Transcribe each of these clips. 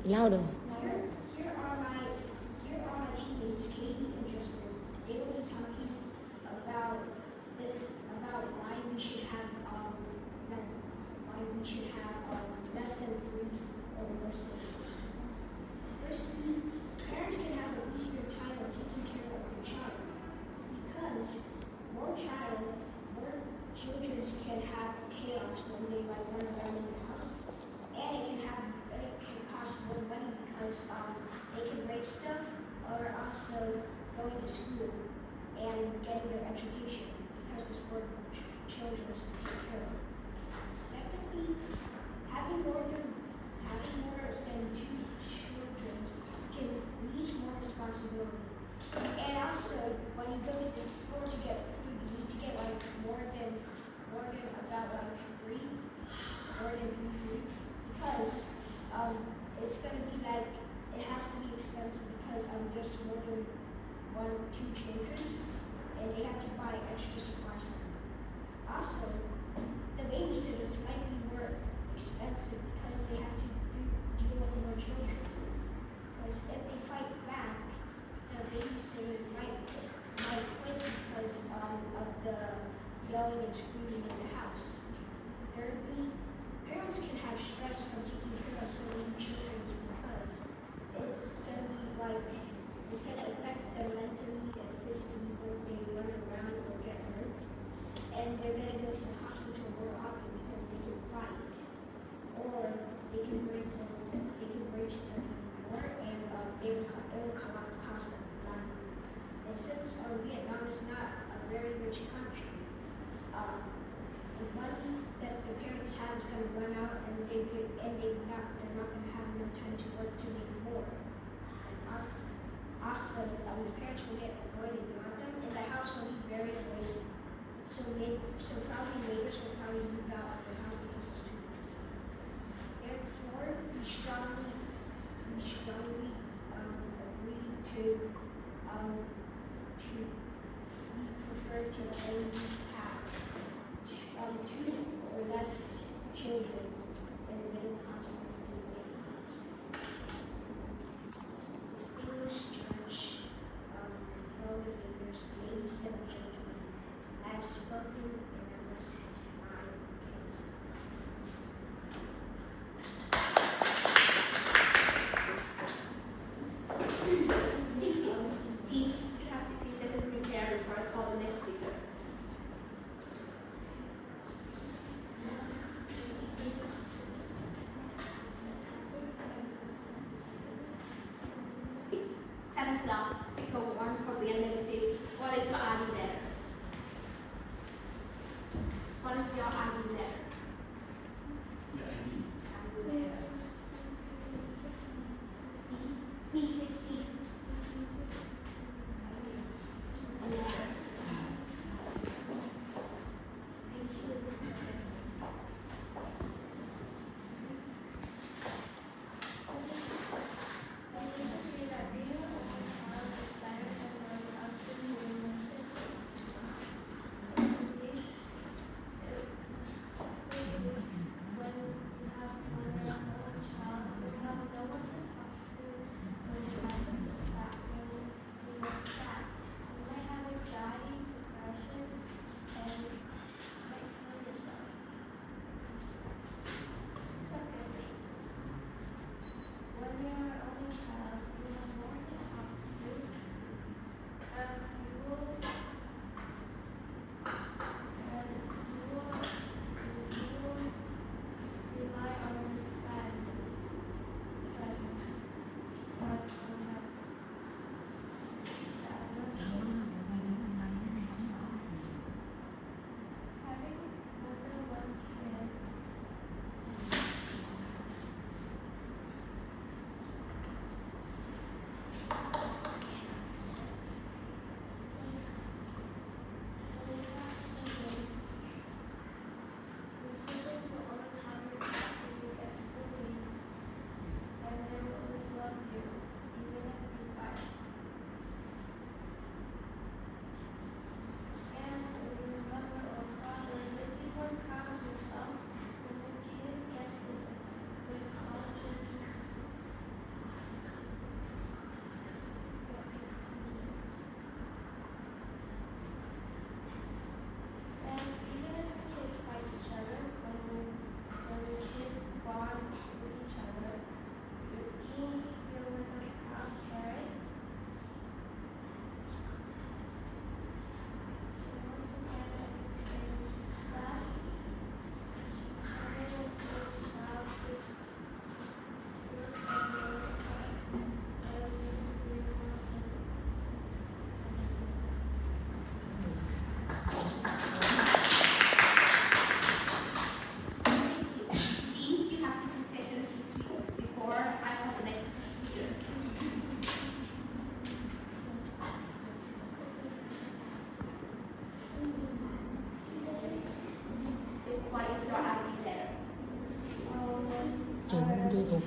Louder. Here are my teammates, Katie and Justin. They will be talking about why we should have less than 3 or more siblings. Firstly, parents can have an easier time of taking care of their child because more children can have chaos when they run around in the house, and it can cost more money because they can break stuff or also going to school and getting their education because there's more children to take care of. Secondly, having more than 2 children needs more responsibility. And also, when you go to the store to get food, you need to get more than about 3 foods because it's gonna be it has to be expensive because there's more than 1 or 2 children and they have to buy extra supplies for them. Also, the babysitters might be more expensive because they have to deal with more children. Because if they fight back, the babysitter might quit because of the yelling and screaming in the house. Thirdly, parents can have stress from taking care of so many children because it's gonna affect them mentally and physically when they run around or get hurt. And they're gonna go to the hospital more often because they can fight or they can break stuff more and it will cost them money. And since Vietnam is not a very rich country, the money that the parents have is going to run out, and they're not going to have enough time to work to make more. And also, the parents will get annoyed and yell at them, and the house will be very noisy. So probably neighbors will probably move out of the house because it's too noisy. Therefore, we strongly agree we prefer to only have 2 or less children in the middle household. Distinguished judge, fellow debaters, ladies and gentlemen, I have spoken and I rest my case. Team, you have 60 seconds to prepare before I call the next speaker. Time is up. Speaker 1 for the negative. What is your ID letter? What is your ID letter? ID letter. B16. Ghi thuộc.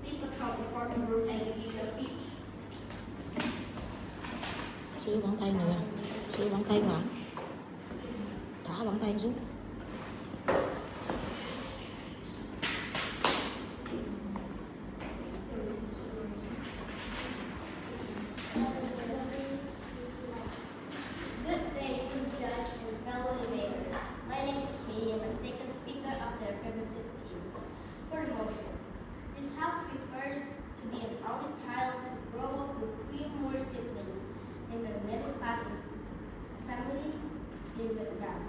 Please account for the group and give your speech. Xíu bàn tay nữa. Xíu bàn tay ngã. Thả bàn tay xuống. Good day, Sir Judge and fellow debaters. My name is Katie. I'm a second speaker of the affirmative team. For the motion, this House prefers to be an only child to grow up with 3 more siblings in the middle class family in Vietnam.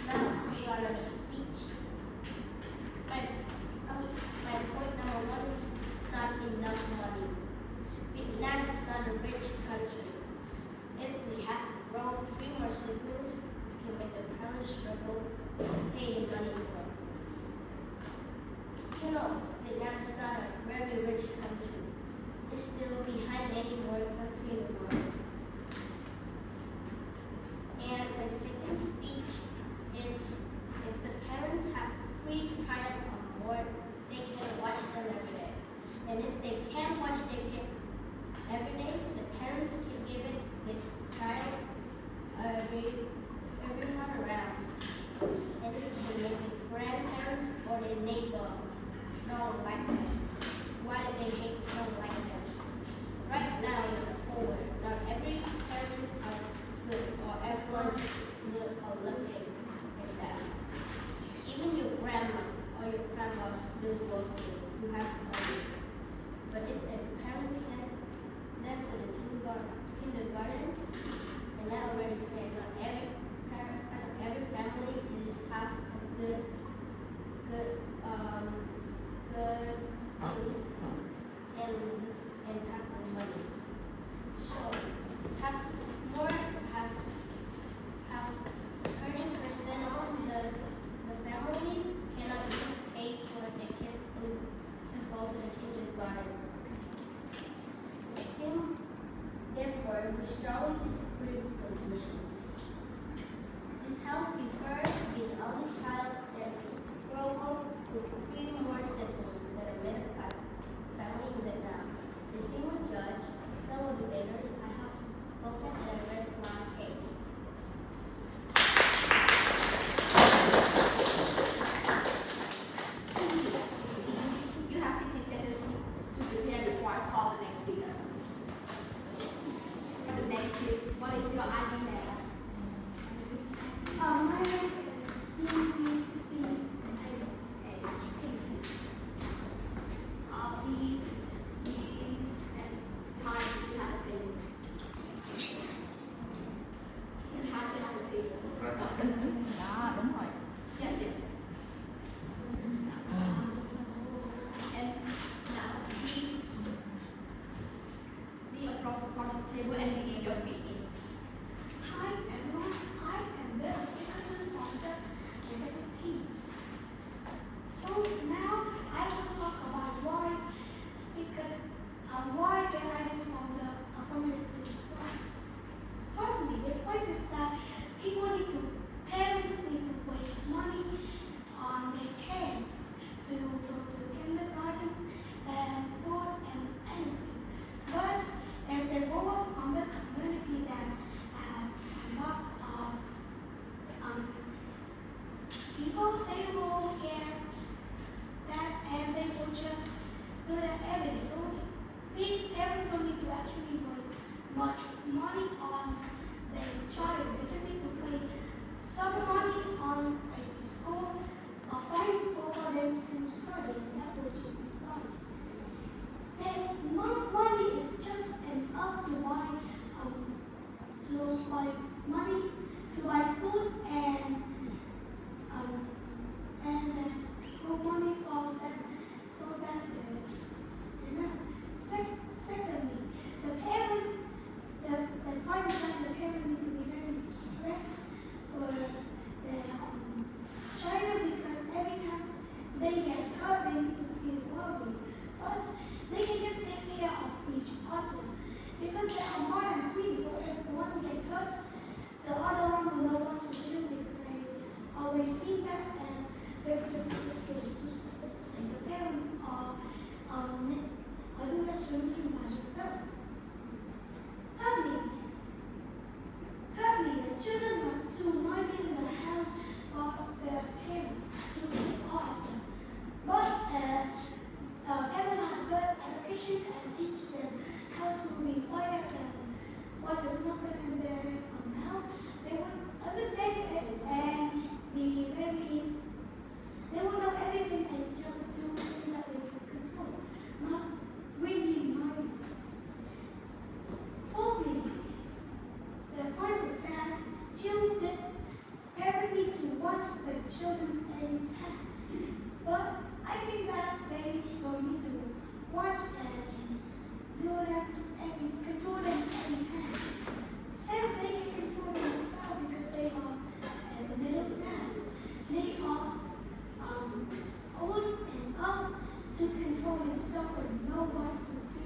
Now we are on speech. My point number 1 is not enough money. Vietnam is not a rich country. If we have to grow 3 more siblings, it can make the parents struggle to pay the money for. You know, Vietnam is not a very rich country. It's still behind many more countries in the world. And my second speech is if the parents have 3 child or more, they can watch them every day. And if they can't watch their kid every day, the parents can give it the child everyone around. And this will make the grandparents or the neighbor not like them. Why do they hate don't like them? Right now in the whole world, not every parents are good or everyone's good or looking at that. Even your grandma or your grandma still working to have money. But if the parents send them to the kindergarten, and I already said not every parent, every family is have a good things and have the money. So have 30% of the family cannot even pay for the kids to go to the kindergarten. Still, therefore, we strongly disagree with the motions. This House prefers to be an only child and grow up with 3 more siblings than a middle class family in Vietnam. Distinguished judge, fellow debaters, I have spoken and I rest my case. You have 60 seconds to prepare before I call the next speaker. For the negative, what is your ID letter? My name is CB16. These, and behind the table. Behind the table. Đó, đúng rồi. Yes, yes. And now, please be across from the table and begin your speech. Hi everyone, I am Bill Stephen from the Debating Teams. So now I will talk about why the items from the affirmative teams why. Firstly, the point is that parents need to waste money on their kids to go to kindergarten and food and anything. But if they grow up on the community that have a lot of people, they will get that and they will just do that every day. So parents don't need to actually waste much money on their child. They just need to pay some money on a school, a fine school for them to study, and that will just be fine. Then money is just enough to buy food and there's no money for them. So that is enough. Secondly, the point is that the parent need to be very stressed with their child because every time they get hurt, they need to feel worried. But because there are more than three, so if one gets hurt, the other one will know what to do because they always see that and they will just have to do something. The parents are do the solution by themselves. Thirdly, the children are too noisy in the house for their parents to keep off them. But parents have good education and teach them how to be quiet and what is not good in their house. They would understand it and be very. They will know everything and just do things that they can control, not really noisy. Fourthly, the point is that parents need to watch the children every time. But I think that they don't need to watch and control them every time. Since they can control themselves because they are middle class, they are old enough to control themselves and know what to do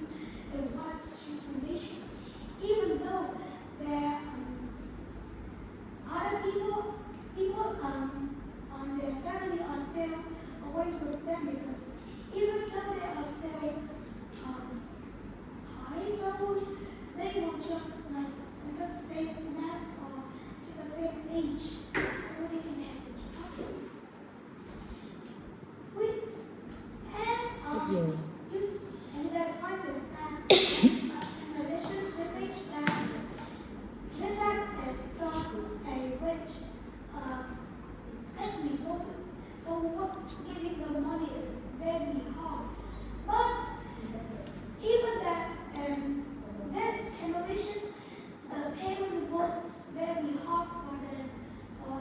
in what situation. Even though there other people their family are still always with them because even though they are still high old, they will just like the same class or to the same age, so they can have the talk. And that point is that in addition, they think that midnight is thought a witch can be sold. So giving the money is very hard. But even that this generation, the parents worked very hard for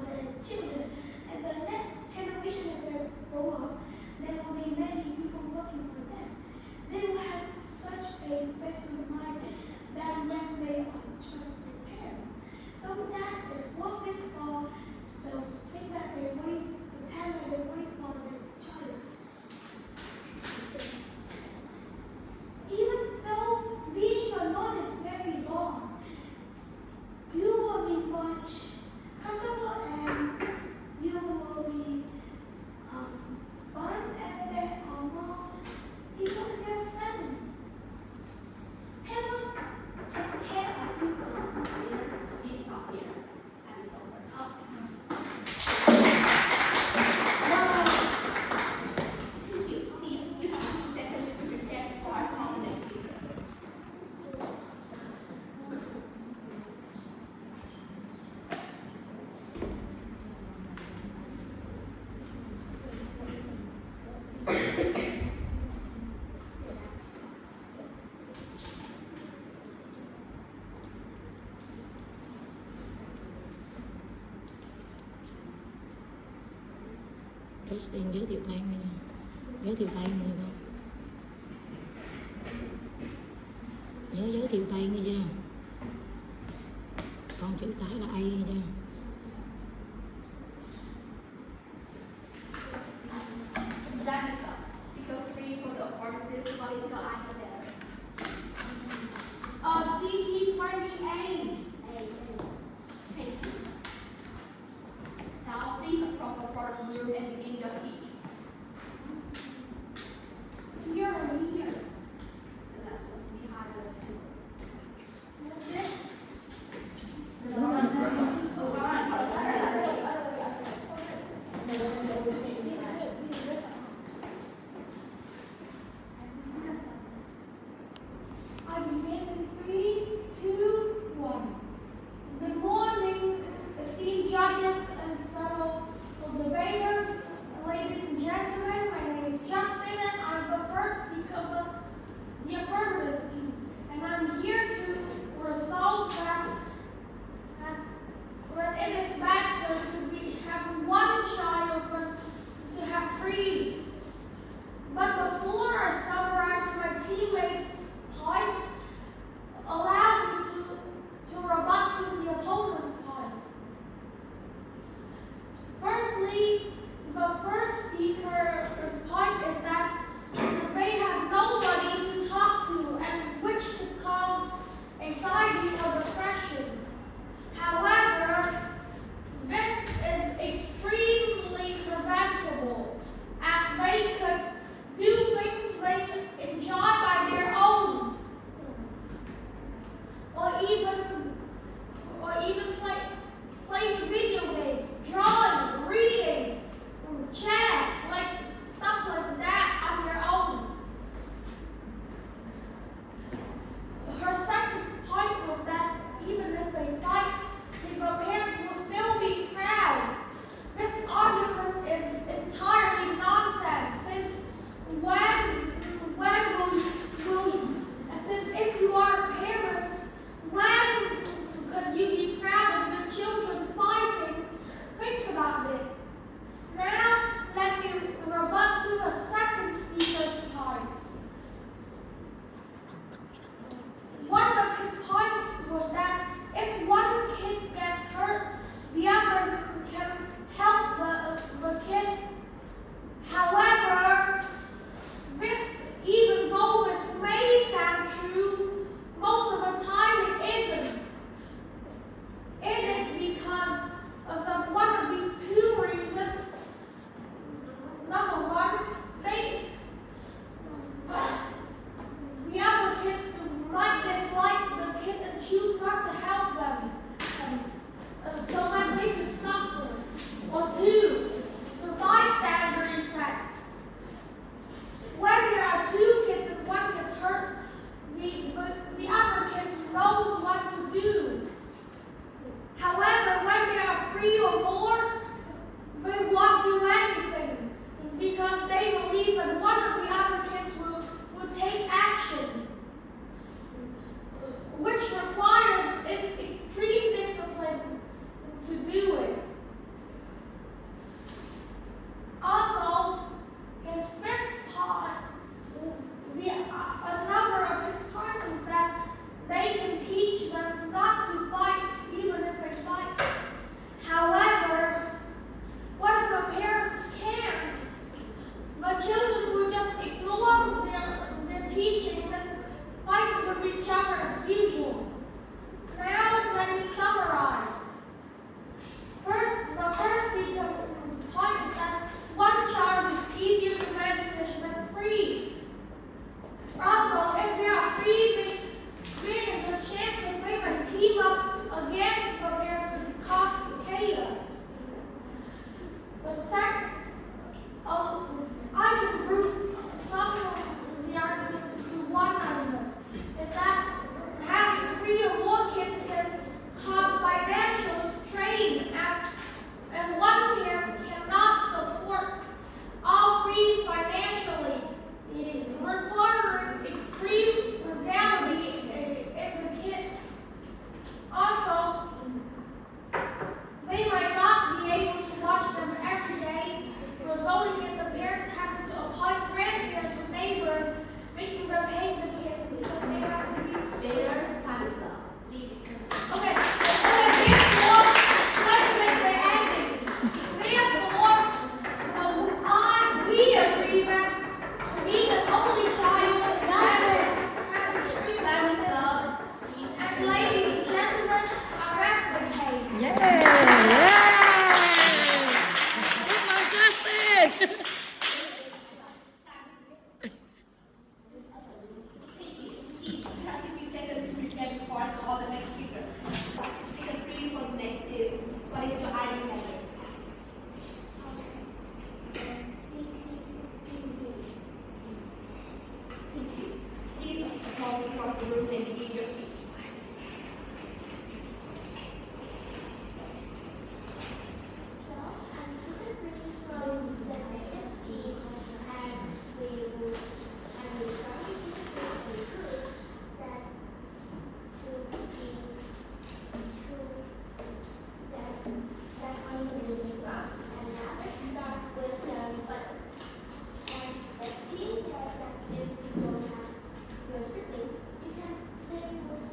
the children. And the next generation, if they grow up, there will be many people working for them. They will have such a better mind than when they are just their parents. So that is worth it for the thing that they waste, the time that they waste for the child. Even though being alone is very long, you will be much comfortable and you will be fun and there are more people in your family. Parents take care of you because Please stop here. Time is over. Thank you. Team, you have 2 seconds to prepare for our call next speaker. Christine giới thiệu tay người nha. Giới thiệu tay người con. Nhớ giới thiệu tay nghe chưa? Con chữ cái là A nghe chưa? That is up. Speaker 3 for the affirmative. What is your alphabet? CD28. Thank you. Now please approach the front room and begin your speech. here or here. Behind the table. This. I begin in 3, 2, 1. Good morning, esteemed judges and fellow debaters. so that we can suffer. Or 2, the bystander effect. When there are 2 kids and one gets hurt, the other kid knows what to do. However, when there are 3 or more, they won't do anything because they believe that one of the other kids will take action, which requires extreme discipline to do it. Also, his 5th part, another of his parts is that they can teach them not to fight even if they fight. However, what if the parents can't? The children will just ignore their teachings and fight with each other as usual. Now let me summarize. The first big point is that one child is easier to manage than 3. Also, if there are 3, there is a chance that they might team up against the parents and cause chaos. The second, I can group some of the arguments into one argument, is that having 3 or more kids can cause financial strain as one parent cannot support all 3 financially, requiring extreme frugality in the kids. Also, they might not be able to watch them every day, resulting in the parents having to appoint grandparents or neighbors, making them hate the kids because they have to be. There's time is up. Leave it. Okay, therefore, let's make the ending. Therefore, we agree that being an only child is having extreme Time is up. and ladies and gentlemen, arrest the case. Yeah! Come on, Justin! Thank you. Team, you have 60 seconds to prepare before I call the next speaker. Speaker 3 for the negative. What is your ID number? Thank you. Please come in front of the room and begin your speech. So, I'm super free from the negative team, and we will try to prove that that team is wrong. And now let's start with and the team said that if you don't have your siblings, you can play with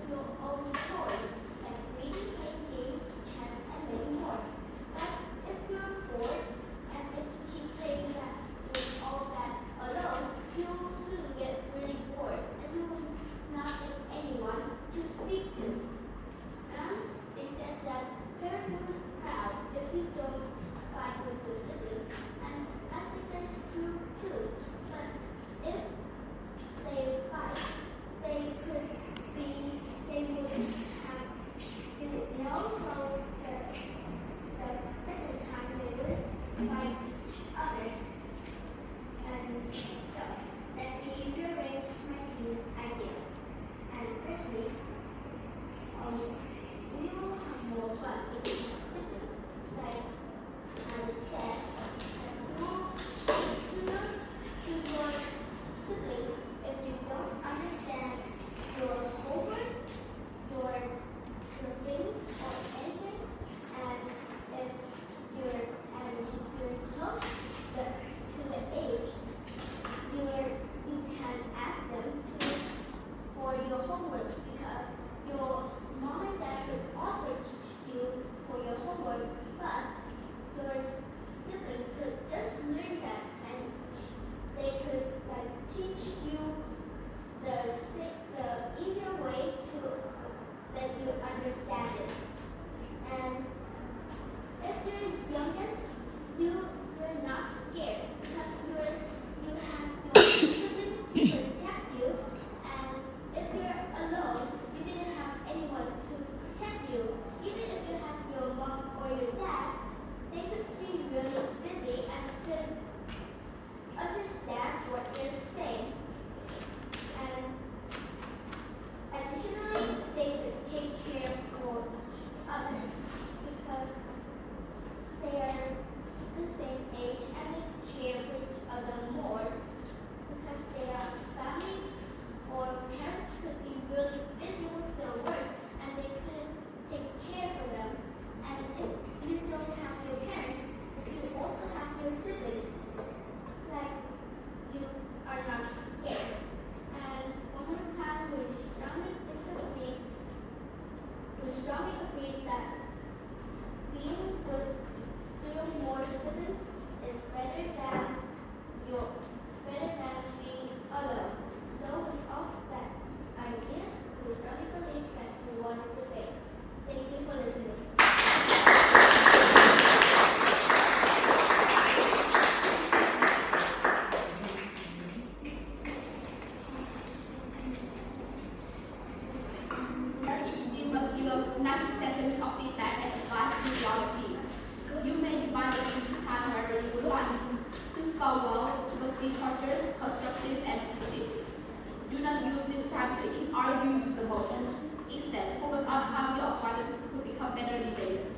this time to keep arguing the motion. Instead, focus on how your opponents could become better debaters.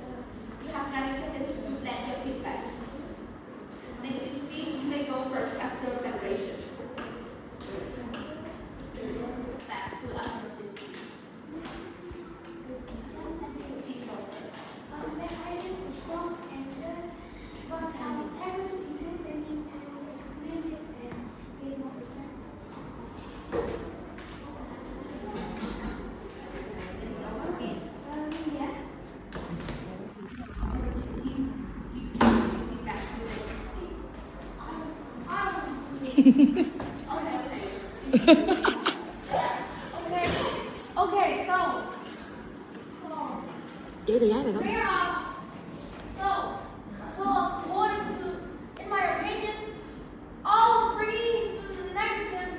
You have 90 seconds to plan your feedback. Next, Team, you may go first after preparation. Back to affirmative. Team, go first. The ideas are strong and good, but however, if you need to explain it and give more examples. Yeah. Affirmative team, you give feedback to the next team. Okay. Okay, so Chỉ từ giấy rồi đó. where so according to, in my opinion, all three negative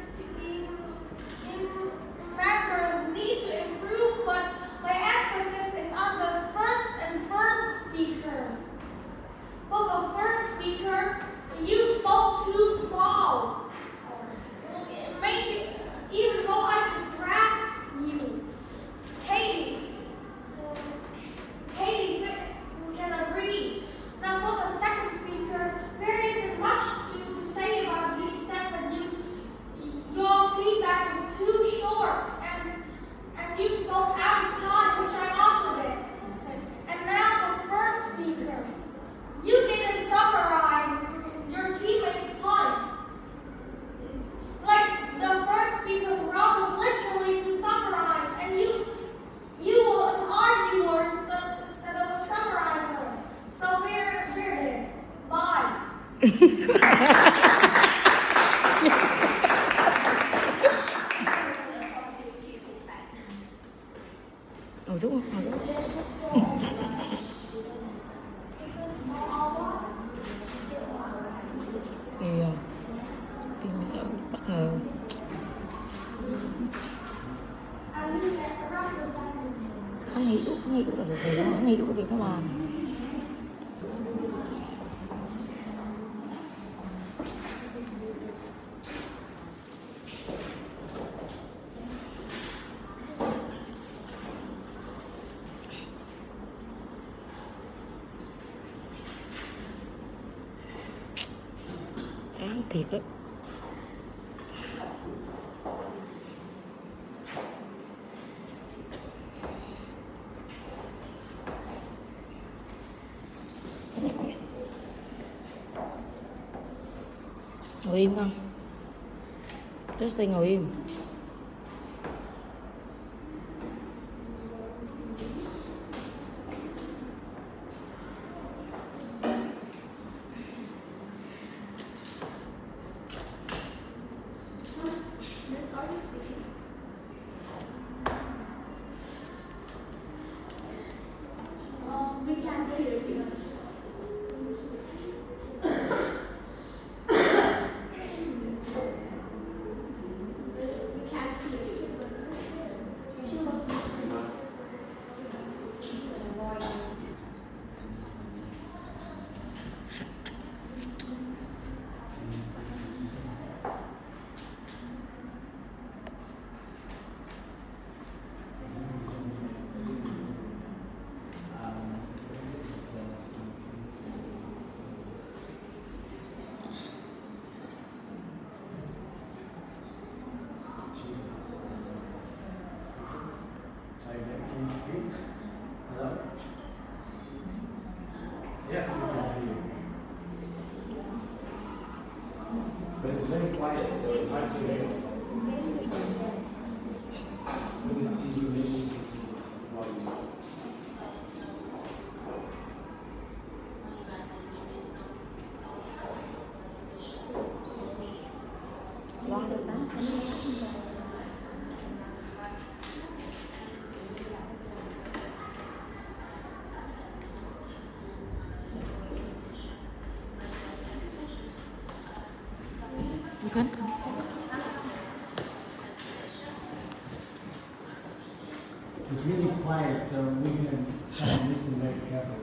members need to improve, but my emphasis is on the first and third speakers. For the third speaker, you spoke too small. Maybe even though I could grasp you, Katie can agree. Now for the second speaker, there isn't much to say about you except that your feedback was too short and you spoke out of time, which I also did. And now the third speaker, you didn't summarize your teammates' points. Like the first speaker's role is literally to summarize, and you were an arguer instead of a summarizer. So there it is. Bye. Affirmative team feedback. Ngồi xuống không? Ngồi xuống. Thì mình sẽ bất ngờ. Hắn nghĩ được là được rồi đó, hắn nghĩ được cái việc nó làm. Đáng thiệt á. Ngồi im con. Justin ngồi im. Miss, are you speaking? We can't hear you. We can't hear you. Can you speak? Hello? Yes, we can hear you. But it's very quiet, so it's hard to hear. With the TV, maybe you can see this volume. Loan được đó. Khánh. It's really quiet, so we can try to listen very carefully.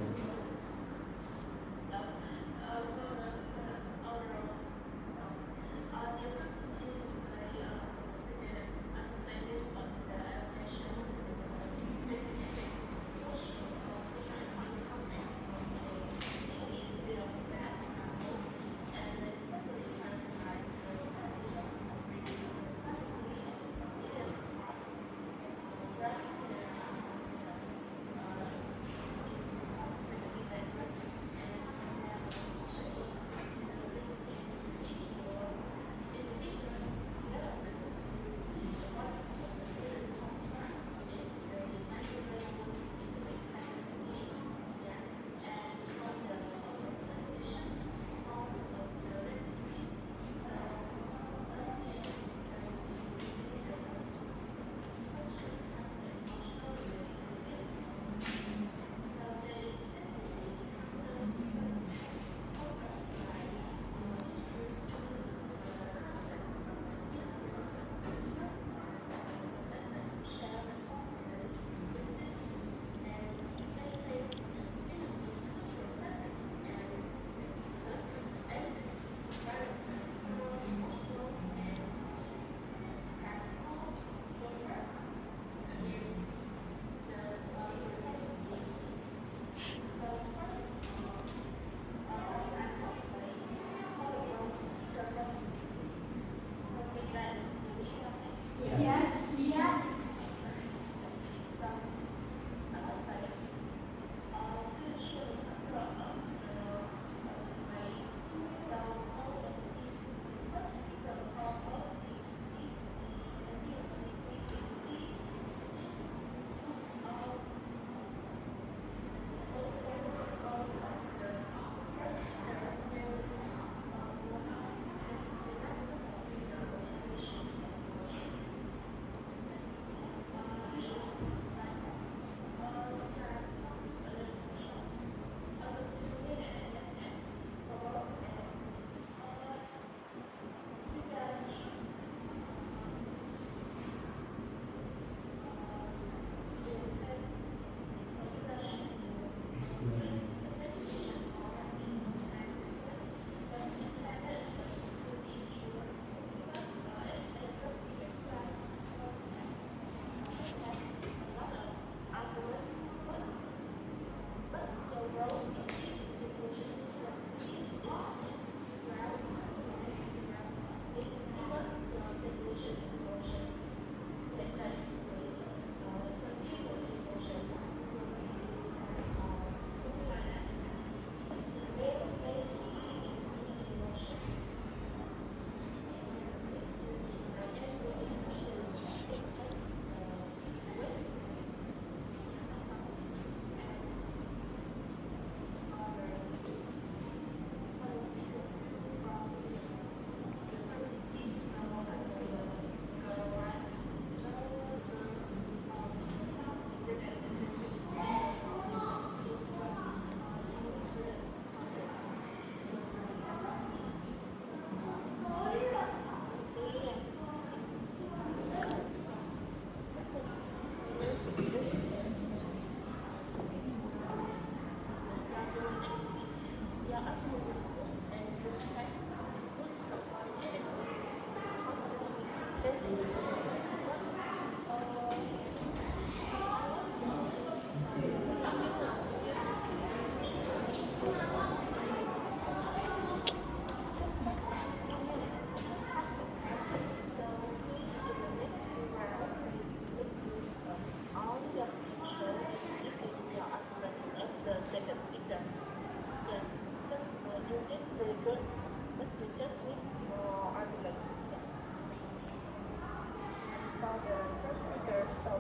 first speaker, so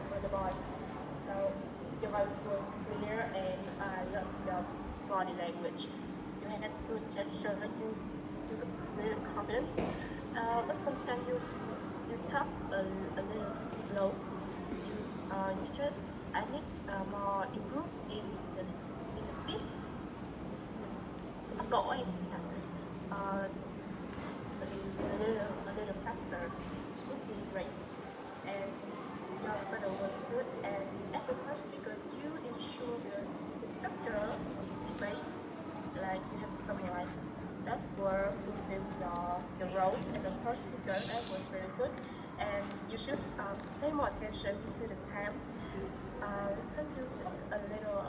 for the boy. So your voice was clear and I love your body language. You had good gesture, you look very confident. But sometimes you talk a little slow. You just I need more improve in the speed. Tốc độ em a little faster would be great. And your brother was good and effortless because you ensure the structure is great. Like you have summarized. That's where fulfill your role. The first speaker that was very good. And you should pay more attention to the time. Because you take a little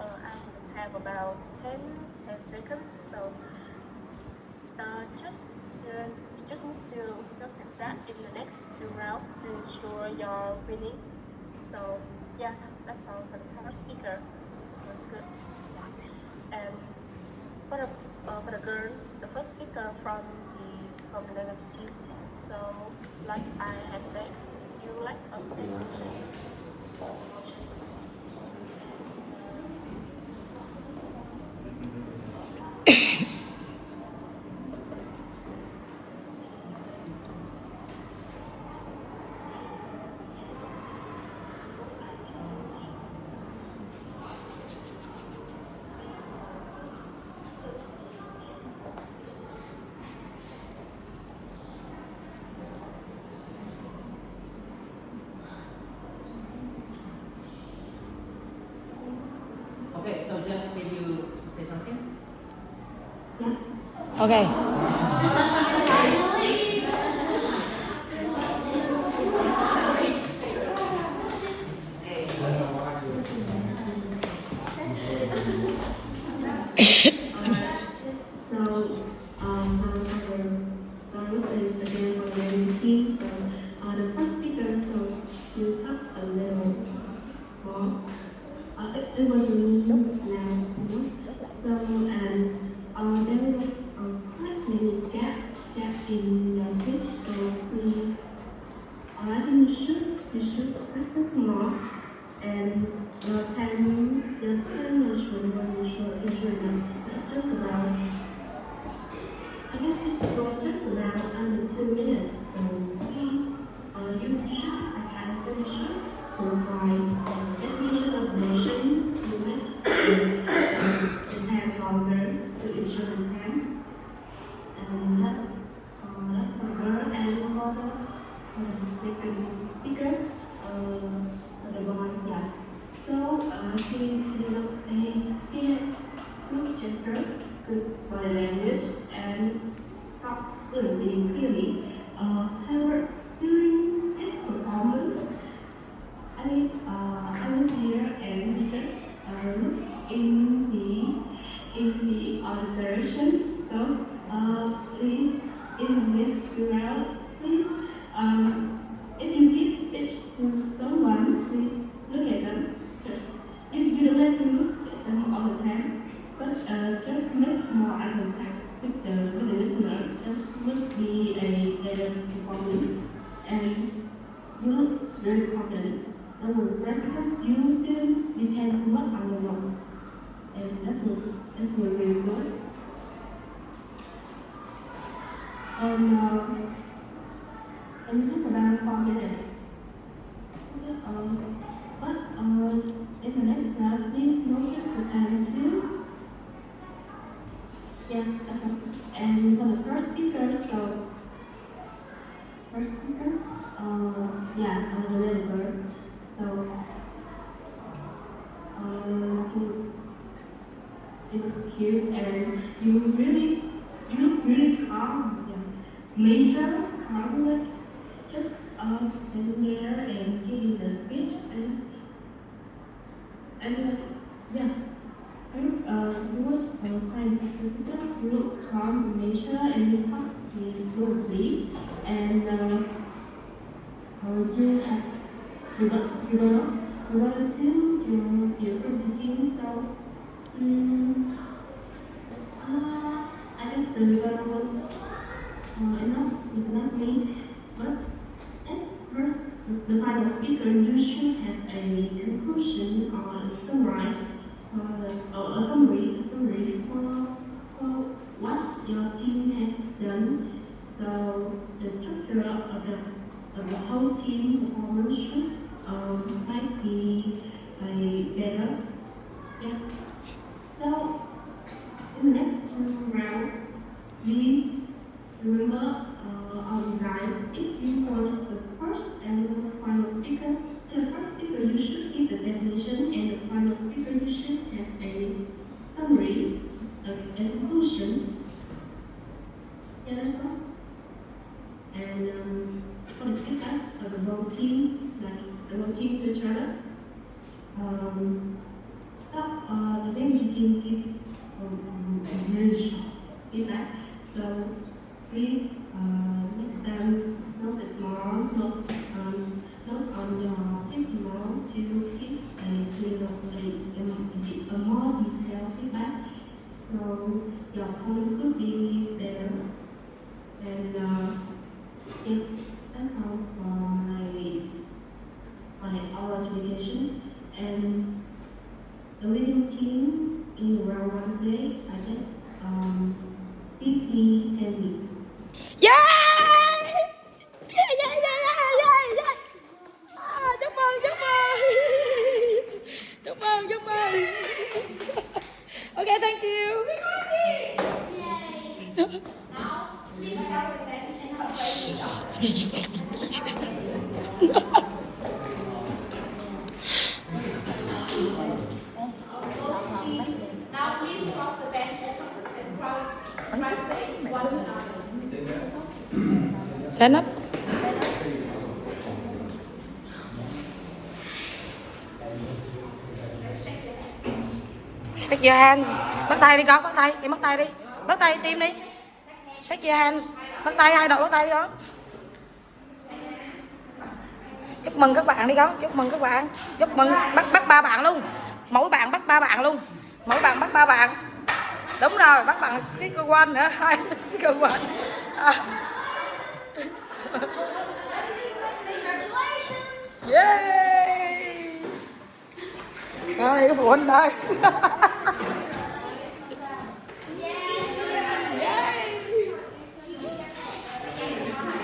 time about 10 seconds. So you just need to notice that in the next 2 rounds to ensure you're winning. So yeah, that's all for the first speaker. It was good. And for the girl, the first speaker from the negative team. So like I had said, you like a Okay, so Judge, can you say something? Okay. The first speaker, so you talk a little more. It was a little loud, so there was quite many gaps in the speech, so please, I think you should practice more, and your time management wasn't sure enough. It's just about, I guess it was just about under 2 minutes, so please, you should, like I said, you should provide definition of motion to make the time longer to ensure the time. And that's for her. And for the second speaker, for the boy, yeah. So he had good gesture, good body language, and talked clearly. However, during his performance, I was here and we just looked in the other direction. So please, in this round, please, if you give speech to someone, please look at them. Just you don't have to look at them all the time, but just make more eye contact with the listener. That must be a better performance, and you look very confident. That was great because you didn't depend too much on your work, and that's really good. And you took about 4 minutes. But in the next round, please notice the time too. Yeah, that's all. And for the first speaker, yeah, the little girl. So, it's cute and you look really calm. Yeah. Major calm, like just standing there and giving the speech and yeah. It was quite impressive because you look calm in nature and you talk fluently and you got to your teaching, so I guess the result was enough, it's not me, but the final speaker, you should have a conclusion or a summary, or a summary for what your team has done. So the structure of the whole team performance should might be better. Yeah. So in the next 2 rounds, please remember, all you guys, if you was the first and the final speaker, the first speaker you should give the definition, and the final speaker you should have a summary, a conclusion. Yeah, that's all. And for the feedback of the whole team, like the whole team to each other, the language team give very short feedback. So please next time notice more, notes on your people to give a more detailed feedback. So your comment could be better. And yeah, that's all for my oral education. And the leading team in round 1 today, I guess, CP Tendy. Yeah! Yeah, yeah, yeah, yeah, yeah, yeah. Chúc mừng, chúc mừng. Chúc mừng, chúc mừng. Okay, thank you. Yay! Now, please grab your bench and have a break. Now please cross the bench and cross legs one to another. Stand up. Shake your hands. Bắt tay đi con, bắt tay. Đi bắt tay đi. Bắt tay tim đi. Shake your hands. Bắt tay, hai đội bắt tay đi con. Chúc mừng các bạn đi con. Chúc mừng các bạn. Chúc mừng. Bắt 3 bạn luôn. Mỗi bạn bắt 3 bạn luôn. Mỗi bạn bắt 3 bạn. Đúng rồi, bắt bạn speaker one nữa. 2 speaker one. Yeah. Đây, cái phụ huynh đây.